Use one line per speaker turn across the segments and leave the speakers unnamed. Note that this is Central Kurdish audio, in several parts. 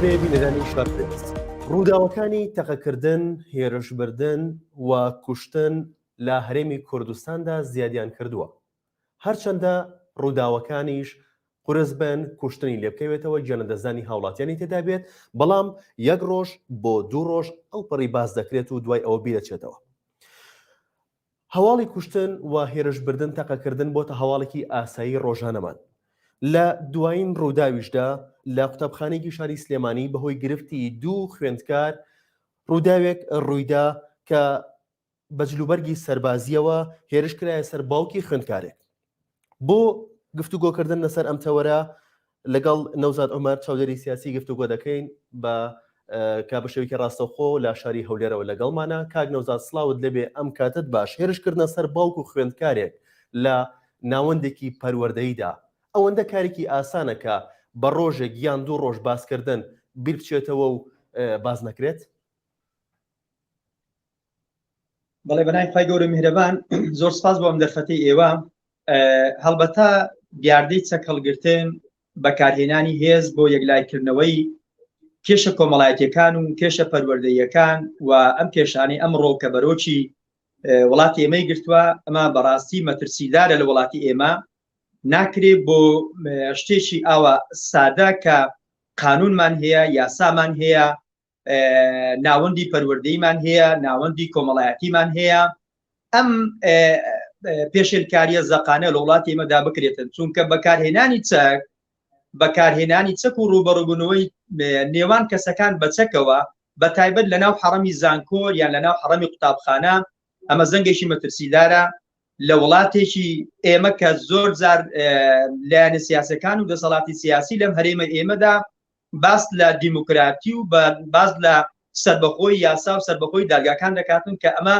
بێ بینەرانی شارپرس ڕووداوەکانی تەقەکردن، هێرشبردن و کوشتن لە هەرێمی کوردستاندا زیادیان کردووە. هەرچەندە ڕووداوەکانیش قورس بن کوشتنی لێ بکەوێتەوە گیانەدەزانی هاوڵاتیانی تێدا بێت، بەڵام یەک ڕۆژ بۆ دوو ڕۆژ ئەوپەڕی باز دەکرێت و دوای ئەوە بیرەچێتەوە. هەواڵی کوشتن و هێرشبردن تەقەکردن بۆتە هەواڵێکی ئاسایی ڕۆژانەمان. لە دوایین ڕووداویشدا لە قوتابخانەیەکی شاری سلێمانی بەهۆی گرفتی دوو خوێندکار ڕووداوێک ڕوویدا کە بەجلوبەرگی سەربازیەوە هێرش کرایە سەر باوکی خوێندکارێک. بۆ گفتوگۆکردن لەسەر ئەم تەوەرە لەگەڵ نەوزاد عومەر چاودێری سیاسی گفتوگۆ دەکەین بە کابشەوەیەکی ڕاستەوخۆ لە شاری هەولێرەوە لەگەڵمانە. کاک نەوزاد سڵاوت لەبێ ئەم کاتت باش. هێرشکردنە سەر باوک و خوێندکارێک لە ناوەندێکی پەروەردەییدا ئەوەندە کارێکی ئاسانە کە بە ڕۆژێک یان دوو ڕۆژ باسکردن بیر بچێتەوە و باز نەکرێت؟
بەڵێ بەنای خی گەورە میهرەبان، زۆر سپاس بۆ ئەم دەرفەتەی ئێوە. هەڵبەتە دیاردەی چەک هەڵگرتن بەکارهێنانی هێز بۆ یەکلایکردنەوەی کێشە کۆمەڵایەتیەکان و کێشە پەروەردەییەکان و ئەم کێشانەی ئەم ڕۆکە بەرۆکی وڵاتی ئێمەی گرتووە، ئەمە بەڕاستی مەترسیدارە لە وڵاتی ئێمە. ناکرێت بۆ شتێکی ئاوە سادە کە قانونمان هەیە، یاسامان هەیە، ناوەندی پەروەردەییمان هەیە، ناوەندی کۆمەڵایەتیمان هەیە، ئەم پێشێلکاریە زەقانە لە وڵاتی ئێمەدا بکرێتن. چونکە بەکارهێنانی چەک و ڕوبەڕووبوونەوەی نێوان کەسەکان بە چەکەوە، بە تایبەت لە ناو حەڕەمی زانکۆر یان لە ناو حەڕەمی قوتابخانە، ئەمە زەنگێکی مەترسیدارە لە وڵاتێکی ئێمە کە زۆر جار لایەنە سیاسەکان و دەسەڵاتی سیاسی لەم هەرێمە ئێمەدا باس لە دیموکراتی و باز لە سەربەخۆی یاسا و سەربەخۆی دادگاکان دەکاتن کە ئەمە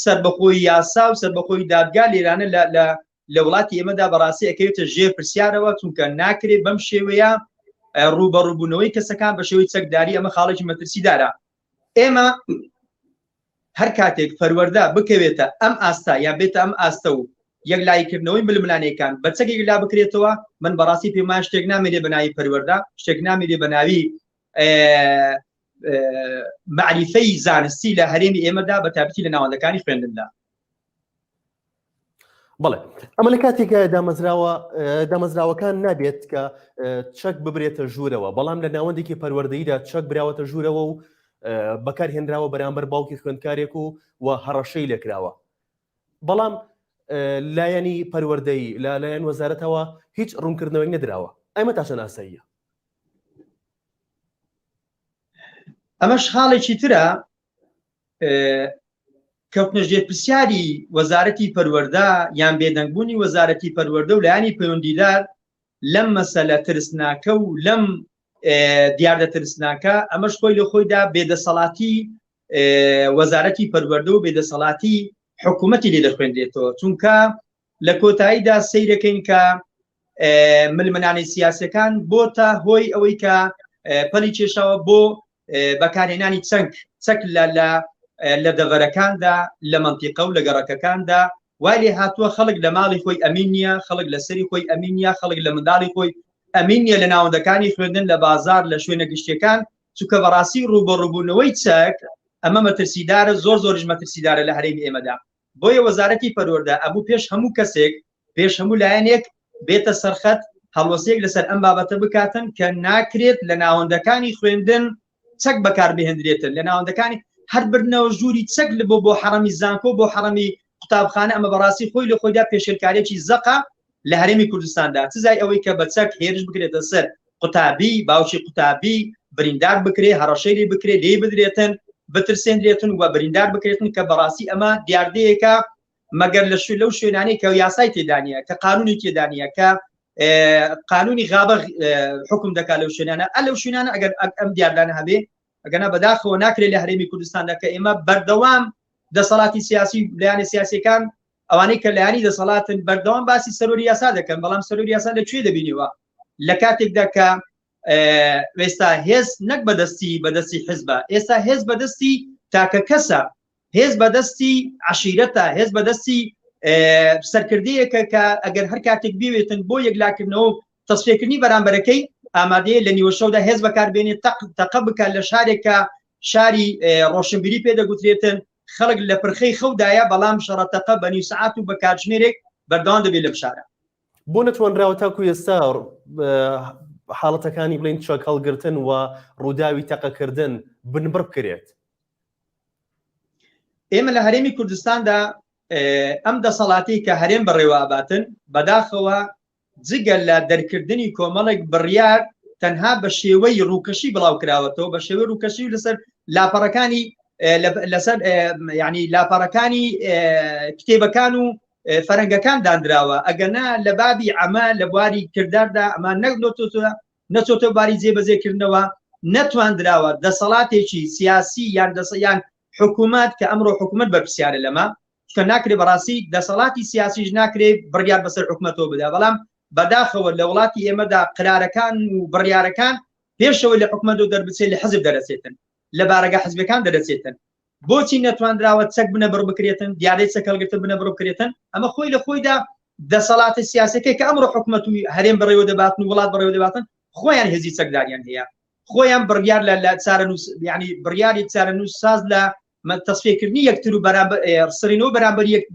سەربەخۆی یاسا و سەربەخۆی دادگا لێرانە لە وڵاتی ئێمەدا بەڕاستی ئەکەوێتە ژێر پرسیارەوە، چونکە ناکرێت بەم شێوەیە ڕوبەڕووبوونەوەی کەسەکان بە شێوەی چەکداری ئەمە خاڵێکی مەترسیدارە. ئێمە هەر کاتێک پەروەردە بکەوێتە ئەم ئاستا یا بێتە ئەم ئاستە و یەکلایکردنەوەی ململانەکان بە چەکێک لا بکرێتەوە، من بەڕاستی پێمان شتێک نامێنێ بە ناوی پەروەردە، شتێک نامێنێ بە ناوی معریفەی زانستی لە هەرێمی ئێمەدا بە تایبەتی لە ناوەندەکانی خوێندندا.
بەڵێ ئەمە لە کاتێکە دامەزراوەکان نابێت کە چەک ببرێتە ژوورەوە، بەڵام لە ناوەندێکی پەروەردەییدا چەک براوەتە ژوورەوە و بەکارهێنراوە بەرامبەر باوکی خوێندکارێک و هەڕەشەی لێکراوە. بەڵام لایەنی پەروەردەیی لایەن وەزارەتەوە هیچ ڕوونکردنەوەی نەدراوە. ئەمە تا چەند ئاساییە؟
ئەمەش حاڵێکی ترە. کەوتنەژێر پرسیاری وەزارەتی پەروەردە یان بێدەنگبوونی وەزارەتی پەروەردە و لایەنی پەیوەندیدار لەم مەسەلە ترسناکە و لەم دیاردە ترسناکە، ئەمەش خۆی لە خۆیدا بێدەسەڵاتی وەزارەتی پەروەردە و بێدەسەڵاتی حکوومەتی لێ دەخوێندرێتەوە. چونکە لە کۆتاییدا سەیرەکەین کە ململانەی سیاسەکان بۆتە هۆی ئەوەی کە پەلی کێشاوە بۆ بەکارهێنانی چەک لە دەڤەرەکاندا، لە مەنتیقە و لە گەڕەکەکاندا. وای لێ هاتووە خەڵک لە ماڵی خۆی ئەمین نییە، خەڵک لە سەری خۆی ئەمین نییە، خەڵک لە منداڵی خۆی ئەمین نییە، لە ناوەندەکانی خوێندن، لە بازار، لە شوێنە گشتیەکان. چونکە بەڕاستی ڕوبەڕووبوونەوەی چەک ئەمە مەترسیدارە، زۆرش مەترسیدارە لە هەرێمی ئێمەدا. بۆیە وەزارەتی پەروەردە ئەبوو پێش هەموو کەسێک، پێش هەموو لایەنێک بێتە سەرخەت هەڵوەسەیەک لەسەر ئەم بابەتە بکاتن کە ناکرێت لە ناوەندەکانی خوێندن چەک بەکاربهێنرێتن، لە ناوەندەکانی هەر برنەوە ژووری چەک لە بۆ حەڕەمی زانکۆ بۆ حەڕەمی قوتابخانە. ئەمە بەڕاستی خۆی لە خۆیدا پێشێلکارێکی زەقا لە هەرێمی کوردستاندا. چزای ئەوەی کە بە چەک هێرش بکرێتە سەر قوتابی، باوکی قوتابی بریندار بکرێ، هەڕەشەی بکرێ، لێ بدرێتن، بترسێنرێتن و بریندار بکرێتن، کە بەڕاستی ئەمە دیاردەیەکە مەگەر لەو شوێنانەی کە یاسای تێدانە، کە قانونی تێدانە، کە قانونی غابە حکم دەکات لەو شوێنانە. لەو شوێنانە ئەگەر ئەم دیاردانە هەبێ، ئەگەنا بەداخەوە ناکرێت لە هەرێمی کوردستاندا کە ئێمە بەردەوام دەسەڵاتی سیاسی لایەنە سیاسیەکان ئەوانەی کە لایەنی دەسەڵاتن بەردەوام باسی سەرۆری یاسا دەکەن، بەڵام سەرۆری یاسا لەکوێ دەبینیوە؟ لە کاتێکدا کە ئێستا هێز نەک بەدەستی حزبە، ئێستا هێز بەدەستی تاکە کەسە، هێز بەدەستی عشیرەتە، هێز بەدەستی سەرکردەیەکە کە ئەگەر هەر کاتێک بێتن بۆ یەکلاکردنەوە تەسفێکردنی بەرامبەرەکەی ئامادەیە لە نیوە شەودا هێز بەکاربێنێت تەقە بکات لە شارێکە شاری ڕۆشنبیری پێدەگوترێتن خەڵک لە پرخەی خەودایە بەڵام شەڕەتەقە بە نیو سەعات و بە کاتژمێرێک بەردەوام دەبێت لەم شارە.
بۆ نەتوانراوە تاکو ئێستا حاڵەتەکانی بڵین چاک هەڵگرتن و ڕووداوی تەقەکردن بنبڕ بکرێت؟
ئێمە لە هەرێمی کوردستاندا ئەم دەسەڵاتی کە هەرێم بەڕێوەباتن بەداخەوە جگەل لە دەرکردنی کۆمەڵێک بڕیار تەنها بە شێوەی ڕووکەشی بڵاو کراوەتەوە بە شێوەی ڕووکەشی لەسەر لاپەڕەکانی لەسەر ینی لاپەڕەکانی کتێبەکان و فەرەنگەکان دانراوە ئەگەنا لە بابی ئەمە لە بواری کرداردا ئەمان نەچۆتە باری جێبەجێکردنەوە نەتواندراوە دەسەڵاتێکی سیاسی یان حکوومەت کە ئەمڕۆ حکوومەت بەرپرسیارە لەمە کە ناکرێ بەڕاستی دەسەڵاتی سیاسیش ناکرێت بڕیار بەسەر حکوومەتەوە بدا بەڵام بەداخەوە لە وڵاتی ئێمەدا قرارەکان و بڕیارەکان پێشەوەی لە حکوومەت و دەربچێت لە حزب دەرەچێتن لە بارەگە حزبەکان دەرەچێتن بۆچی نەتواندراوە چەک بنە بڕ بکرێتن دیارەی چەکەڵگرتن بنە بڕ بکرێتن ئەمە خۆی لە خۆیدا دەسەڵاتی سیاسەکەی کە ئەمڕۆ حکوومەت و هەرێم بەڕێوە دەباتن و وڵات بەڕێوە دەباتن خۆیان هێزی چەکداریان هەیە خۆیان بڕیار لە چارەنووس ینی بڕیاری چارەنووس ساز لە تەسفێکردنی یەکتر و سرینەوە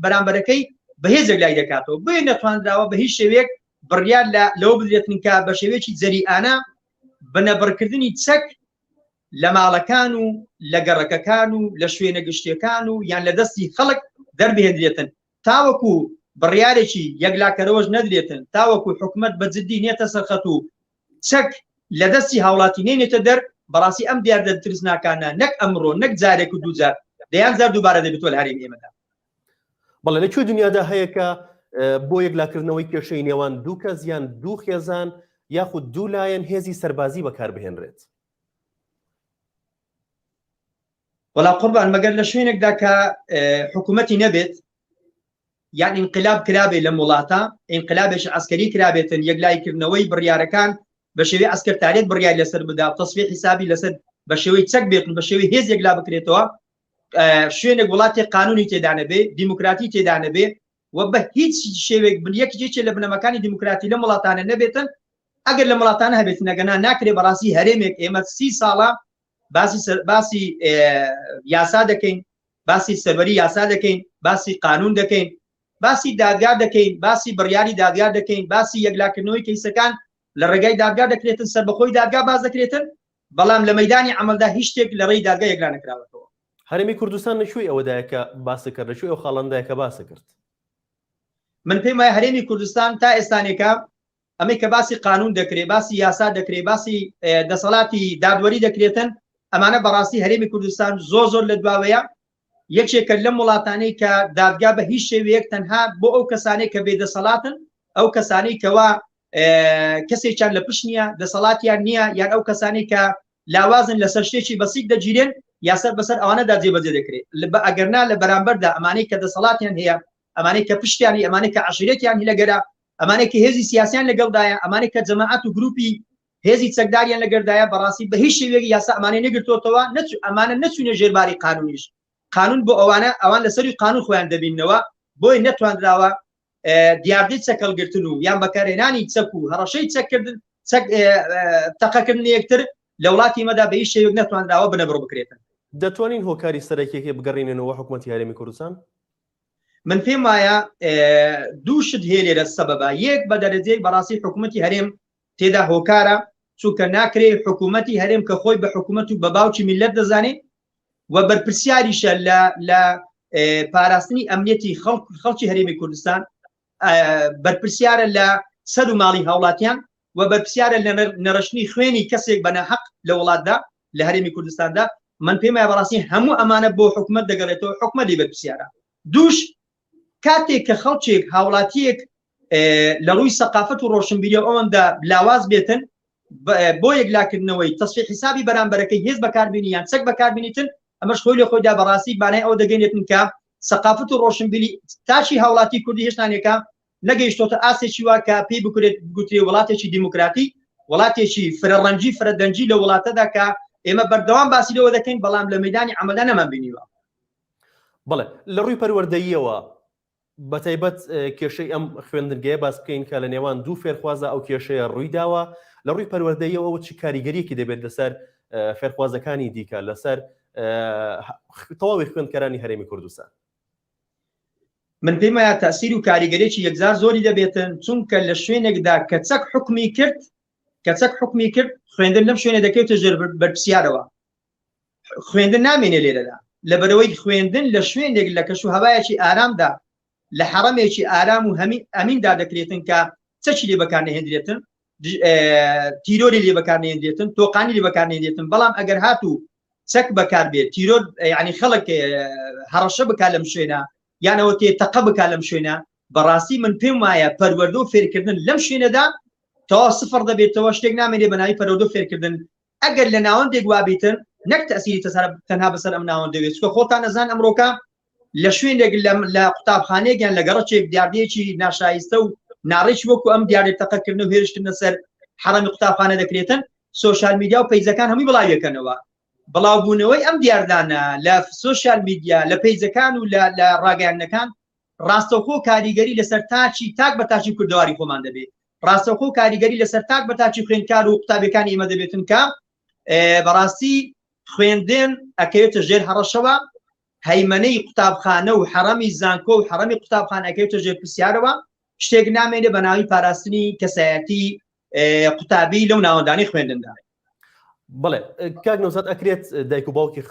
بەرامبەرەکەی بەهێزێک لای دەکاتەوە بۆیە نەتواندراوە بە هیچ شێوەیەک بڕیار لەوە بدرێتن کە بە شێوەیەکی جەریئانە بنەبڕکردنی چەک لە ماڵەکان و لە گەڕەکەکان و لە شوێنە گشتیەکان و یان لە دەستی خەڵک دەربهێنرێتن تاوەکو بڕیارێکی یەکلاکەرەوەش نەدرێتن تاوەکو حکوومەت بە جددی نێتە سەرخەت و چەک لە دەستی هاوڵاتی نێنێتە دەر بەڕاستی ئەم دیاردە ترسناکانە نەک ئەمڕۆ نەک جارێک و دووجار دەیان زار دووبارە دەبێتوە لە هەرێمی ئێمەدا.
بەڵێ لەکوێ دنیادا هەیە کە بۆ یەکلاکردنەوەی کێشەی نێوان دوو کەس یان دوو خێزان یاخود دوو لایەن هێزی سەربازی بەکاربهێنرێت؟
وەڵا قوربان مەگەر لە شوێنێکدا کە حکوومەتی نەبێت یان ئینقلاب کرابێ لە وڵاتە ئینقلابێکی عەسکەری کرابێتن یەکلایکردنەوەی بڕیارەکان بە شێوەی ئەسکەرتارێت بڕیار لەسەر بدا تەسفیح حسابی لەسەر بە شێوەی چەک بێتن بە شێوەی هێز یەکلا بکرێتەوە شوێنێک وڵاتی قانونی تێدا نەبێ دیموکراتی تێدا نەبێ و بە هیچ شێوێک یەکێکی لە بنەمەکانی دیموکراتی لە وڵاتانە نەبێتن ئەگەر لە وڵاتانە هەبێتن ئەگەنا ناکرێ بەڕاستی هەرێمێک ئێمە 30 ساڵە باسی یاسا دەکەین باسی سەروەری یاسا دەکەین باسی قانون دەکەین باسی دادگار دەکەین باسی بڕیاری دادگار دەکەین باسی یەکلاکردنەوەی کەیسەکان لە ڕێگای دادگار دەکرێتن سەربەخۆی دادگا باز دەکرێتن بەڵام لە مەیدانی عەمەلدا هیچ شتێک لە ڕێی دادگا یەکلا نەکراوەتەوە.
هەرێمی کوردستان لەشوێی ئەوەدایە کە باس کرد لەشوێی ئەو خاڵەندایە کە باس کرد؟
من پێم وایە هەرێمی کوردستان تا ئێستانێکە ئەمەی کە باسی قانون دەکرێت باسی یاسا دەکرێت باسی دەسەڵاتی دادوەری دەکرێتن ئەمانە بەڕاستی هەرێمی کوردستان زۆر لە دواوەیە یەکێکە لەم وڵاتانەی کە دادگا بە هیچ شێوەیەک تەنها بۆ ئەو کەسانەی کە بێدەسەڵاتن ئەو کەسانەی کەوا کەسێکیان لە پشت نییە دەسەڵاتیان نییە یان ئەو کەسانی کە لاوازن لەسەر شتێکی بەسیط دەگیرێن یاسەر بەسەر ئەوانەدا جێبەجێ دەکرێت ئەگەرنا لە بەرامبەردا ئەمانەی کە دەسەڵاتیان هەیە ئەمانەی کە پشتیانی ئەمانەی کە عەشیرەتیان هی لەگەرا ئەمانەی کە هێزی سیاسیان لەگەڵدایە ئەمانەی کە جەماعەت و گروپی هێزی چەکداریان لەگەردایە بەڕاستی بە هیچ شێوەیەکی یاسا ئەمانەی نەگرتوتەوە ئەمانە نەچوونە ژێرباری قانونیش قانون بۆ ئەوان لەسەری قانون خۆیان دەبینەوە بۆی نەتواندراوە دیاردەی چەکەڵگرتن و یان بەکارهێنانی چەک و هەڕەشەی چەککردن تەقەکردن یەکتر لە وڵاتی مەدا بە هیچ شێوەیەک نەتواندراوە بنەبڕ بکرێتن.
دەتوانین هۆکاری سەرەکیەکێ بگەڕێنێنەوە حکوومەتی هەرێمی کوردستان؟
من پێم وایە دوو شت هەیە لێرە سەبەبە یەک بە دەرەجەی بەڕاستی حکوومەتی هەرێم تێدا هۆکارە چونکە ناکرێت حکوومەتی هەرێم کە خۆی بە حکوومەت و بە باوکی میلەت دەزانێت و بەرپرسیاریشە لە پاراستنی ئەمنیەتی خەڵکی هەرێمی کوردستان بەرپرسیارە لە سەر و ماڵی هاوڵاتیان و بەرپرسیارە لە نەڕەشتنی خوێنی کەسێک بە ناحەق لە وڵاتدا لە هەرێمی کوردستاندا من پێم وایە بەڕاستی هەموو ئەمانە بۆ حکوومەت دەگەڕێتەوە حکوومەتی بەرپرسیارە. دووش کاتێک کە خەڵکێک هاوڵاتیەک لە ڕووی سەقافەت و ڕۆشنبیری ئەوەندا لاواز بێتن بۆ یەکلاکردنەوەی تەسفیح حسابی بەرامبەرەکەی هێز بەکاربێنی یان چەک بەکاربێنیتن ئەمەش خۆی لە خۆیدا بەڕاستی بانای ئەو دەگەێنێتن کە سەقافەت و ڕۆشنبیری تاشی هاوڵاتی کوردی هێشتانێکە نەگەیشتۆتە ئاسێکی وا کە پێی بکرێت گوترێ وڵاتێکی دیموکراتی وڵاتێکی فرەڕەنجی فرەدەنجی لە وڵاتەدا کە ئێمە بەردەوام باسی لەوە دەکەین بەڵام لە مەیدانی عەمەلدا نەمان بینیوە.
بەڵێ لە ڕووی پەروەردەییەوە بەتایبەت کێشەی ئەم خوێندنگەیە باس بکەین کە لە نێوان دوو فێرخوازە ئەو کێشەیە ڕوویداوە لە ڕووی پەروەردەیەوە چی کاریگەریەکی دەبێت لەسەر فێرخوازەکانی دیکە لەسەر تەواوی خوێندکارانی هەرێمی کوردستان؟
من پێم وایە تەسیر و کاریگەریەکی یەکجار زۆری دەبێتن، چونکە لە شوێنێکدا کە چەک حکمی کرد خوێندن لەم شوێنە دەکەوێتە ژێر بەرپرسیارەوە. خوێندن نامێنێ لێرەدا، لەبەرەوەی خوێندن لە شوێنێک لە کەش و هەوایەکی ئارامدا لە حەڕەمێکی ئارام و ئەمیندا دەکرێتن کە چەکی لێ بەکارنەهێنرێتن، تیرۆری لێ بەکارنەهێنرێتن، تۆقانی لێ بەکارنەهێنرێتن. بەڵام ئەگەر هاتوو چەک بەکار بێت، تیرۆر یعنی خەڵک هەڕەشە بکات لەم شوێنە یانەوە تێتەقە بکات لەم شوێنە، بەڕاستی من پێم وایە پەروەردە و فێرکردن لەم شوێنەدا تەوا سفر دەبێتەوە، شتێک نامێنێ بە ناوی پەروەردە و فێرکردن. ئەگەر لە ناوەندێک وابیتن نەک تەسیری تەنها بەسەر ئەم ناوەندەوێت، چکە خۆتان نەزان ئەمڕۆکە لە شوێنێک لە قوتابخانەیەکیان لە گەڕەکێک دیاردەیەکی ناشایستە و ناڕێکی وەکو ئەم دیارێت تەقەکردن و هێرشکردنە سەر حەڕەمی قوتابخانە دەکرێتن، سۆشیال میدیا و پەیجەکان هەمووی بڵاویەکەنەوە. بڵاوبوونەوەی ئەم دیاردانە لە سۆشیال میدیا لە پەیجەکان و لە ڕاگەیاندنەکان ڕاستەوخۆ کاریگەری لەسەر تاک بە تاچی کوردەواری خۆمان دەبێت، ڕاستەوخۆ کاریگەری لەسەر تاک بە تاچی خوێندکار و قوتابەکانی ئێمە دەبێتن کە بەڕاستی خوێندن ئەکەوێتە ژێر هەڕەشەوە، هەیمەنەی قوتابخانە و حەڕەمی زانکۆ و حەڕەمی قوتابخانە ئەکەوێتە ژێر پرسیارەوە، شتێک نامێنێ بە ناوی پاراستنی کەسایەتی قوتابی لەو ناوەندانی خوێندندا.
بڵێ کاک نەوزاد، ئەکرێت دایک و باوکی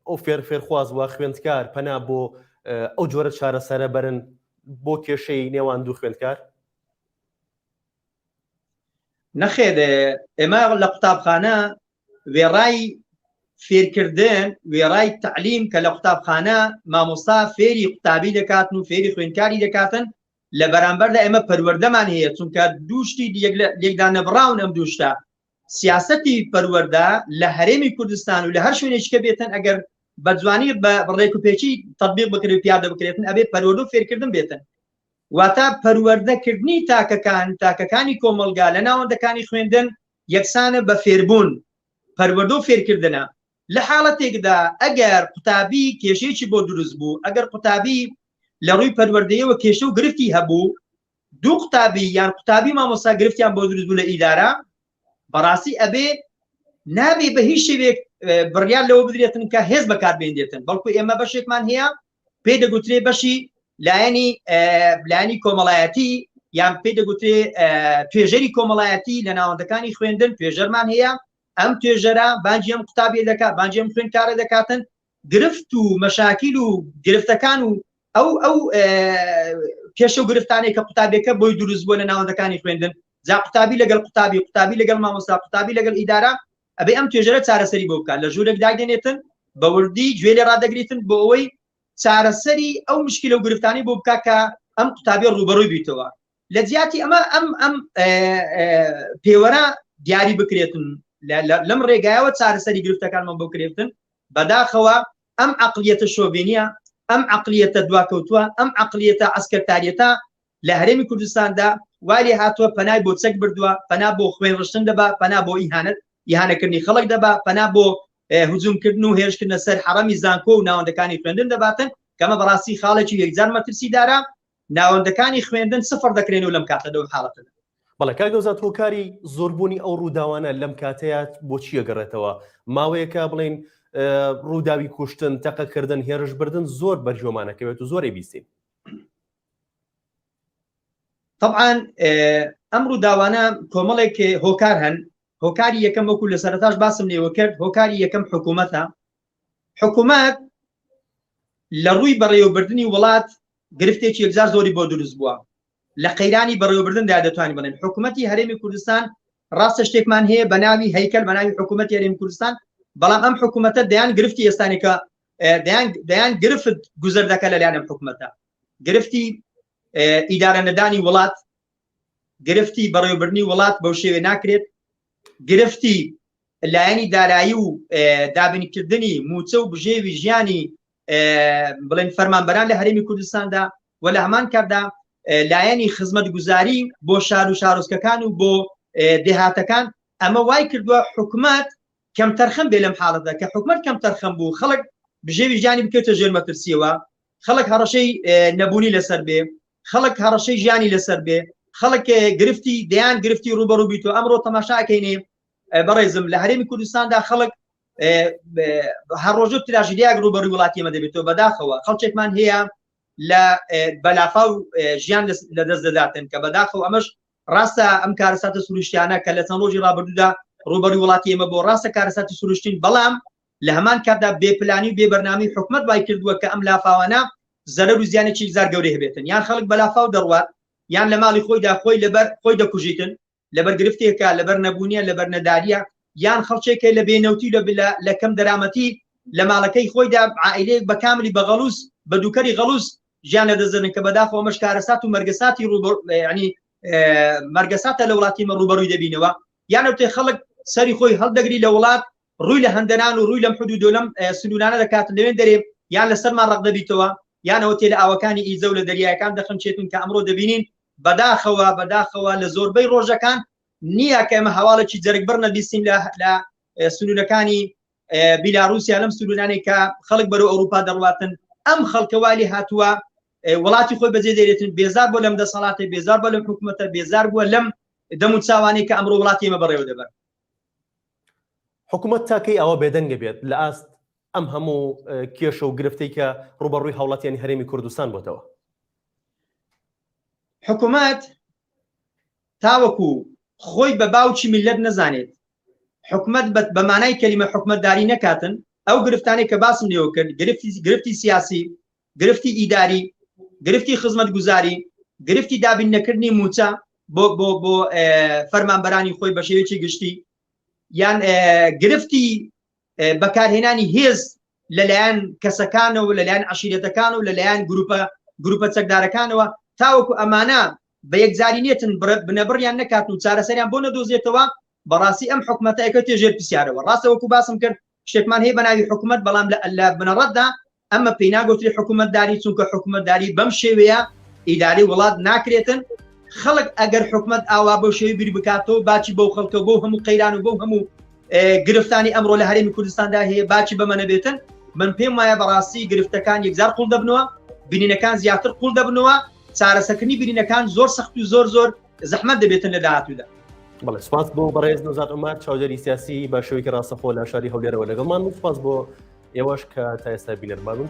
ئەو فێرخواز وە خوێندکار پەنا بۆ ئەو جۆرە چارەسەرە بەرن بۆ کێشەی نێوان دوو خوێندکار؟
نەخێر، ئێمە لە قوتابخانە وێڕای فێرکردن، وێڕای تعلیم کە لە قوتابخانە مامۆستا فێری قوتابی دەکاتن و فێری خوێندکاری دەکاتن، لە بەرامبەردا ئێمە پەروەردەمان هەیە، چونکە دووشتی لێکدا نەبراون. ئەم دووشتە سیاسەتی پەروەردە لە هەرێمی کوردستان و لە هەر شوێنێکە بێتن ئەگەر بە جوانی بە ڕێک و پێچی تەطبیق بکرێت پیادە بکرێتن، ئەبێ پەروەردە و فێرکردن بێتن. واتە پەروەردەکردنی تاکەکانی کۆمەلگا لە ناوەندەکانی خوێندن یەکسانە بە فێربوون، پەروەردە و فێرکردنە. لە حاڵەتێکدا ئەگەر قوتابی کێشەیەکی بۆ دروست بوو، ئەگەر قوتابی لە ڕووی پەروەردەیەوە کێشە و گرفتی هەبوو، دوو قوتابی یان قوتابی مامۆستا گرفتیان بۆ دروست بوو لە ئیدارە، بەڕاستی ئەبێ نابێ بە هیچ شێوێک بڕیار لەوە بدرێتن کە هێز بەکاربێنرێتن، بەڵکو ئێمە بەشێکمان هەیە پێ دەگوترێ بەشی لایەنی کۆمەڵایەتی یان پێ دەگوترێ توێژەری کۆمەڵایەتی لە ناوەندەکانی خوێندن توێژەرمان هەیە. ئەم توێژەرە بانجی ئەم قوتابێ دەکات، بانجی ئەم خوێندکارە دەکاتن، گرفت و مەشاکیل و گرفتەکان و ئەو کێشە و گرفتانەی کە قوتابێکە بۆی دروست بووە لە ناوەندەکانی خوێندن، جا قوتابی لەگەڵ قوتابی لەگەڵ مامۆستا، قوتابی لەگەڵ ئیدارە، ئەبێ ئەم توێژەرە چارەسەری بۆ بکات، لە ژوورێک داگەنێتن بە وردی گوێ لێ ڕادەگریتن بۆ ئەوەی چارەسەری ئەو مشکلە و گرفتانی بۆ بکات کە ئەم قوتابی ڕوبەڕووی بیتەوە. لە جیاتی ئەمە ئەم پێوەرە دیاری بکرێتن، لەم ڕێگایەوە چارەسەری گرفتەکانمان بۆ کرێتن. بەداخەوە ئەم عەقلیەتە شۆڤێنیە، ئەم عەقلیەتە دواکەوتووە، ئەم عەقلیەتە ئەسکەرتاریەتە لە هەرێمی کوردستاندا وای هاتووە، پەنای بۆ چەک بردووە، پەنا بۆ خوێن ڕشتن دەبا، پەنا بۆ ئیهانەکردنی خەڵک دەبا، پەنا بۆ هجوومکردن و هێرشکردنە سەر حەڕەمی زانکۆ و ناوەندەکانی خوێندن دەباتن، کەمە بەڕاستی خاڵێکی یەکجار مەترسیدارە. ناوەندەکانی خوێندن سفر دەکرێن و لەم کاتەدا و حاڵەتەدا.
بەڵێ کاک نەوزاد، هۆکاری زۆربوونی ئەو ڕووداوانە لەم کاتەیە بۆچی ئەگەڕێتەوە؟ ماوەیەکە بڵێن ڕووداوی کوشتن، تەقەکردن، هێرش بردن زۆر بەرجۆمانەکەوێت و زۆری بیستین.
طبعا ئەم ڕووداوانە کۆمەڵێک هۆکار هەن. هۆکاری یەکەم وەکو لە سەرەتاش باسم لێوە کرد، هۆکاری یەکەم حکوومەتە. حکوومەت لە ڕووی بەڕێوەبردننی وڵات گرفتێکی یەکجار زۆری بۆ دروست بووە. لە قەیرانی بەڕێوەبردندا دەتوانین بڵێن حکوومەتی هەرێمی کوردستان ڕاستە شتێکمان هەیە بە ناوی هەیکەل، بە ناوی حکوومەتی هەرێمی کوردستان، بەڵام ئەم حکوومەتە دەیان گرفتی ئێستانێکە دەیان گرفت گوزەر دەکە لەلایەن ئەم حکوومەتە، گرفتی ئیدارە نەدانی وڵات، گرفتی بەڕێوەبردننی وڵات بەو شێوێ ناکرێت، گرفتی لایەنی دارایی و دابینکردنی موچە و بژێوی ژیانی بڵێن فەرمانبەران لە هەرێمی کوردستاندا، و لە هەمان کاردا لایەنی خزمەتگوزاری بۆ شار و شارۆچکەکان و بۆ دێهاتەکان. ئەمە وای کردووە حکوومەت کەم تەرخەم بێ لەم حاڵەتدا، کە حکوومەت کەم تەرخەم بوو، خەڵک بژێوی ژیانی بکەوتە ژێر مەترسیەوە، خەڵک هەڕەشەی نەبوونی لەسەر بێ، خەڵک هەڕەشەی ژیانی لەسەر بێ، خەڵک گرفتی دەیان گرفتی ڕوبەڕوو بیتەوە ئەمڕۆ تەماشاکەینێ بەڕێزم لە هەرێمی کوردستاندا خەڵک هەر ڕۆژە تراژیدیاک ڕوبەڕووی وڵاتی ئێمە دەبێتەوە بەداخەوە خەڵکێکمان هەیە لە بەلافاو ژیان لەدەست دەداتن کە بەداخەوە ئەمەش ڕاستە ئەم کارەساتە سروشتیانە کە لە چەند ڕۆژی ڕابردوودا ڕوبەڕووی وڵاتی ئێمە بۆ ڕاستە کارەساتی سروشتین بەڵام لە هەمان کاتدا بێپلانی و بێبەرنامی حکومت وای کردووە کە ئەم لافاوانە زەرەر و زیانێکی زار گەورەی هەبێتن یان خەڵک بەلافاو دەڕوات یان لە ماڵی خۆیدا خۆی لەبەر خۆی دەکوژیتن لەبەر گرفتێکە لەبەر نەبوونیە لەبەر نەداریە یان خەڵکێکە لە بێنەوتی لە کەم دەرامەتی لە ماڵەکەی خۆیدا عائیلەیەک بە کاملی بە غەڵوس بە دووکەری غەڵوس ژیان لەدەستدەن کە بەداخەوە ئەمەش کارەسات و مەرگەساتی ینی مەرگەساتە لە وڵاتی ئێمە ڕوبەڕووی دەبینەوە یان ئەوتێ خەڵک سەری خۆی هەڵدەگری لە وڵات ڕووی لە هەندەنان و ڕووی لەم حدود و لەم سنوورانە دەکاتن لەوێن دەرێ یان لەسەرمان ڕق دەبیتەوە یانەوە تێ لە ئاوەکانی ئیزە و لە دەریایەکان دەخەنچێتن کە ئەمڕۆ دەبینین بەداخەوە لە زۆربەی ڕۆژەکان نییە کە ئێمە هەواڵێکی جەرگبڕ نەبیستین لە سنوورەکانی بیلاڕوسیا لەم سنوورانەی کە خەڵک بەرەو ئەوروپا دەڕواتن ئەم خەڵکەوالی هاتووە وڵاتی خۆی بەجێ دەرێتن بێزار بۆ لەم دەسەڵاتێ بێزار بۆ لەم حکوومەتە بێزار بووە لەم دەمو چاوانەی کە ئەمڕۆ وڵاتی ئێمە بەڕێوە دەبەن
حکوومەت تاکەی ئەوە بێدەنگە بێت لە ئاست ئەم هەموو کێشە و گرفتەی کە ڕوبەڕووی هەوڵاتیانی هەرێمی کوردستان بۆتەوە
حکوومەت تاوەکو خۆی بە باوکی میلەت نەزانێت حکوومەت بە مانای کەلیمە حکوومەتداری نەکاتن ئەو گرفتانەی کە باسم لێوە کرد گرفتی سیاسی گرفتی ئیداری گرفتی خزمەتگوزاری گرفتی دابین نەکردنی موچە بۆ فەرمانبەرانی خۆی بە شێوەیەکی گشتی یان گرفتی بەکارهێنانی هێز لەلایەن کەسەکانەوە لەلایەن عشیرەتەکان و لەلایەن گروپە چەکدارەکانەوە تاوەکو ئەمانە بە یەکجارینێتن بنەبڕیان نەکاتن و چارەسەریان بۆ نەدۆزێتەوە بەڕاستی ئەم حکوومەتەکە تێژێر پرسیارەوە ڕاستە وەکو باسم کرد شتێکمان هەیە بەناوی حکوومەت بەڵام لە بنەڕەتدا ئەمە پێی ناگوتری حکوومەتداری چونکە حکوومەتداری بەم شێوەیە ئیداری وڵات ناکرێتن خەڵک ئەگەر حکوومەت ئاوا بۆ شێوی بیر بکاتەوە باچی بەو خەڵکە بۆ هەموو قەیران و بۆ هەموو گرفتانی ئەمڕۆ لە هەرێمی کوردستاندا هەیە باچی بەمە نەبێتن من پێم وایە بەڕاستی گرفتەکان یەکجار قوڵ دەبنەوە بینینەکان زیاتر قوڵ دەبنەوە چارەسەرکردنی بینینەکان زۆر سەخت و زۆر زەحمەت دەبێتن لە داهاتوودا
بەڵێ سپاس بۆ بەڕێز نەوزاد عومەر چاودێری سیاسی بە شێوەیەکی ڕاستەخۆ لە شاری هەولێرەوە لەگەڵمان سپاس بۆ ئێوەش کە تا ئێستا بینەرمان بوون.